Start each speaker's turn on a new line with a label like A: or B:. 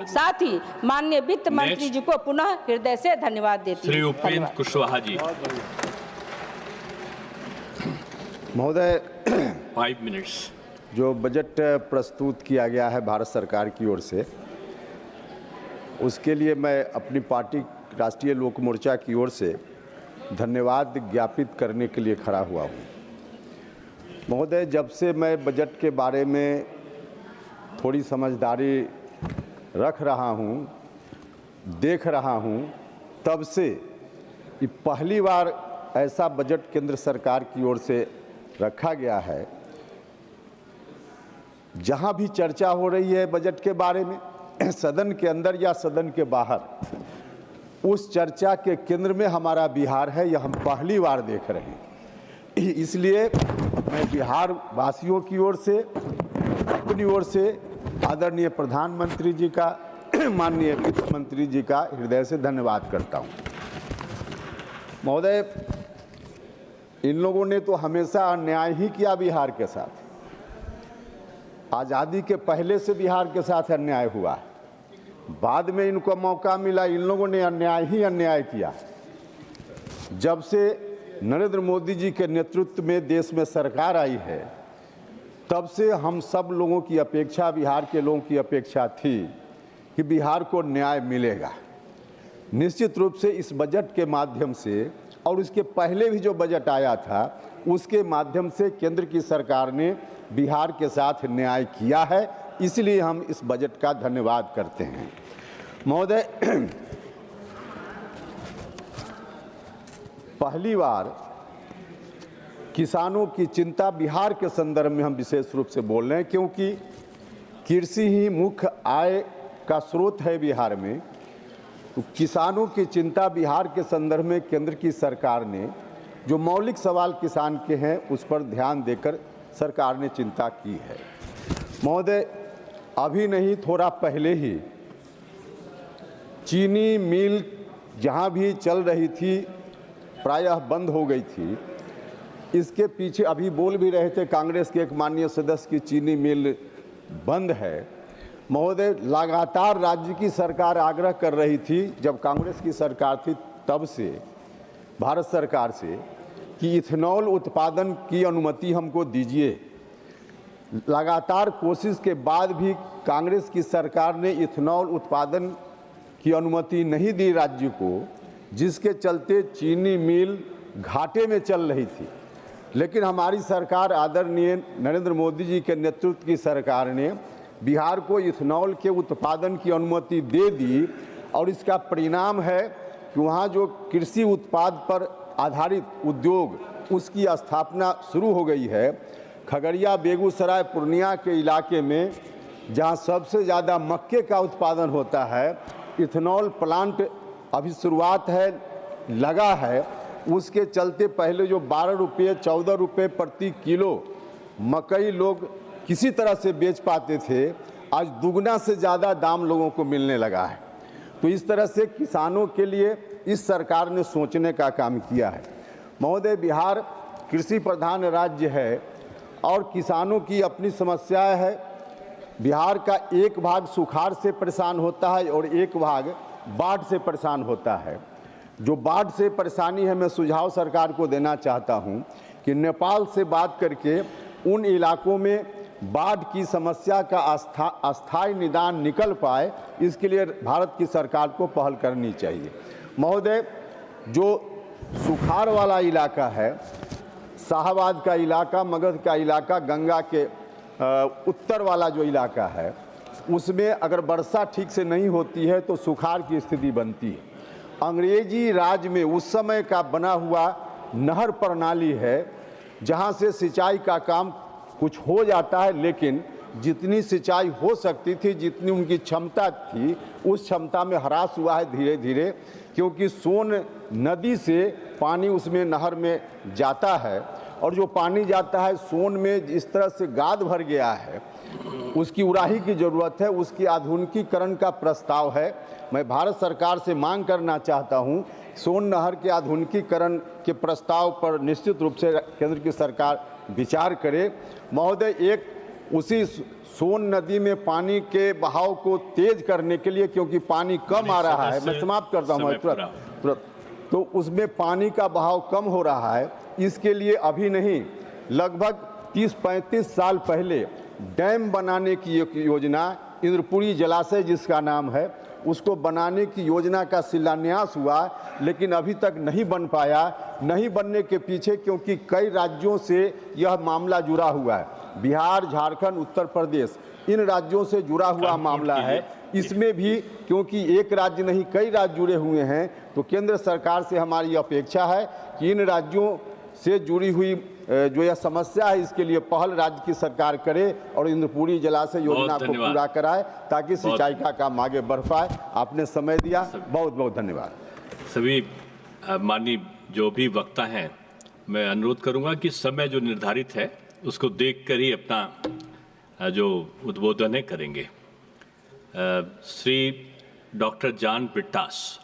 A: साथ ही माननीय वित्त मंत्री जी को पुनः हृदय से धन्यवाद देती हूं।
B: श्री उपेंद्र कुशवाहा जी।
C: महोदय,
B: 5 मिनट्स।
C: जो बजट प्रस्तुत किया गया है भारत सरकार की ओर से, उसके लिए मैं अपनी पार्टी राष्ट्रीय लोक मोर्चा की ओर से धन्यवाद ज्ञापित करने के लिए खड़ा हुआ हूँ। महोदय, जब से मैं बजट के बारे में थोड़ी समझदारी रख रहा हूँ, देख रहा हूँ, तब से ये पहली बार ऐसा बजट केंद्र सरकार की ओर से रखा गया है जहाँ भी चर्चा हो रही है बजट के बारे में, सदन के अंदर या सदन के बाहर, उस चर्चा के केंद्र में हमारा बिहार है। यह हम पहली बार देख रहे हैं। इसलिए मैं बिहार वासियों की ओर से, अपनी ओर से आदरणीय प्रधानमंत्री जी का, माननीय वित्त मंत्री जी का हृदय से धन्यवाद करता हूं। महोदय, इन लोगों ने तो हमेशा अन्याय ही किया बिहार के साथ। आज़ादी के पहले से बिहार के साथ अन्याय हुआ, बाद में इनको मौका मिला, इन लोगों ने अन्याय ही अन्याय किया। जब से नरेंद्र मोदी जी के नेतृत्व में देश में सरकार आई है, तब से हम सब लोगों की अपेक्षा, बिहार के लोगों की अपेक्षा थी कि बिहार को न्याय मिलेगा। निश्चित रूप से इस बजट के माध्यम से और इसके पहले भी जो बजट आया था, उसके माध्यम से केंद्र की सरकार ने बिहार के साथ न्याय किया है। इसलिए हम इस बजट का धन्यवाद करते हैं। महोदय, पहली बार किसानों की चिंता बिहार के संदर्भ में हम विशेष रूप से बोल रहे हैं, क्योंकि कृषि ही मुख्य आय का स्रोत है बिहार में। तो किसानों की चिंता बिहार के संदर्भ में केंद्र की सरकार ने, जो मौलिक सवाल किसान के हैं, उस पर ध्यान देकर सरकार ने चिंता की है। महोदय, अभी नहीं, थोड़ा पहले ही चीनी मिल जहां भी चल रही थी प्रायः बंद हो गई थी। इसके पीछे अभी बोल भी रहे थे कांग्रेस के एक माननीय सदस्य की चीनी मिल बंद है। महोदय, लगातार राज्य की सरकार आग्रह कर रही थी, जब कांग्रेस की सरकार थी तब से, भारत सरकार से, कि इथेनॉल उत्पादन की अनुमति हमको दीजिए। लगातार कोशिश के बाद भी कांग्रेस की सरकार ने इथेनॉल उत्पादन की अनुमति नहीं दी राज्य को, जिसके चलते चीनी मिल घाटे में चल रही थी। लेकिन हमारी सरकार, आदरणीय नरेंद्र मोदी जी के नेतृत्व की सरकार ने बिहार को इथेनॉल के उत्पादन की अनुमति दे दी, और इसका परिणाम है कि वहाँ जो कृषि उत्पाद पर आधारित उद्योग, उसकी स्थापना शुरू हो गई है। खगड़िया, बेगूसराय, पूर्णिया के इलाके में, जहाँ सबसे ज़्यादा मक्के का उत्पादन होता है, इथेनॉल प्लांट अभी शुरुआत है, लगा है। उसके चलते पहले जो 12 रुपये 14 रुपये प्रति किलो मकई लोग किसी तरह से बेच पाते थे, आज दुगना से ज़्यादा दाम लोगों को मिलने लगा है। तो इस तरह से किसानों के लिए इस सरकार ने सोचने का काम किया है। महोदय, बिहार कृषि प्रधान राज्य है और किसानों की अपनी समस्याएं है। बिहार का एक भाग सुखाड़ से परेशान होता है और एक भाग बाढ़ से परेशान होता है। जो बाढ़ से परेशानी है, मैं सुझाव सरकार को देना चाहता हूं कि नेपाल से बात करके उन इलाकों में बाढ़ की समस्या का अस्थायी निदान निकल पाए, इसके लिए भारत की सरकार को पहल करनी चाहिए। महोदय, जो सुखाड़ वाला इलाका है, शाहबाद का इलाका, मगध का इलाका, गंगा के उत्तर वाला जो इलाका है, उसमें अगर वर्षा ठीक से नहीं होती है तो सुखाड़ की स्थिति बनती है। अंग्रेजी राज में उस समय का बना हुआ नहर प्रणाली है, जहाँ से सिंचाई का काम कुछ हो जाता है, लेकिन जितनी सिंचाई हो सकती थी, जितनी उनकी क्षमता थी, उस क्षमता में ह्रास हुआ है धीरे धीरे, क्योंकि सोन नदी से पानी उसमें नहर में जाता है, और जो पानी जाता है सोन में जिस तरह से गाद भर गया है, उसकी उड़ाही की ज़रूरत है, उसकी आधुनिकीकरण का प्रस्ताव है। मैं भारत सरकार से मांग करना चाहता हूं, सोन नहर के आधुनिकीकरण के प्रस्ताव पर निश्चित रूप से केंद्र की सरकार विचार करे। महोदय, एक उसी सोन नदी में पानी के बहाव को तेज करने के लिए, क्योंकि पानी कम आ रहा है, मैं समाप्त करता हूँ तुरंत, तो उसमें पानी का बहाव कम हो रहा है, इसके लिए अभी नहीं लगभग 30-35 साल पहले डैम बनाने की एक योजना, इंद्रपुरी जलाशय जिसका नाम है, उसको बनाने की योजना का शिलान्यास हुआ, लेकिन अभी तक नहीं बन पाया। नहीं बनने के पीछे क्योंकि कई राज्यों से यह मामला जुड़ा हुआ है, बिहार, झारखंड, उत्तर प्रदेश, इन राज्यों से जुड़ा हुआ मामला है। इसमें भी क्योंकि एक राज्य नहीं कई राज्य जुड़े हुए हैं, तो केंद्र सरकार से हमारी अपेक्षा है कि इन राज्यों से जुड़ी हुई जो यह समस्या है, इसके लिए पहल राज्य की सरकार करे और इंद्रपुरी जलाशय योजना को पूरा कराए, ताकि सिंचाई का काम आगे बढ़ पाए। आपने समय दिया, बहुत बहुत धन्यवाद।
B: सभी माननीय जो भी वक्ता हैं, मैं अनुरोध करूंगा कि समय जो निर्धारित है उसको देखकर ही अपना जो उद्बोधन है करेंगे। श्री डॉक्टर जान ब्रिटास।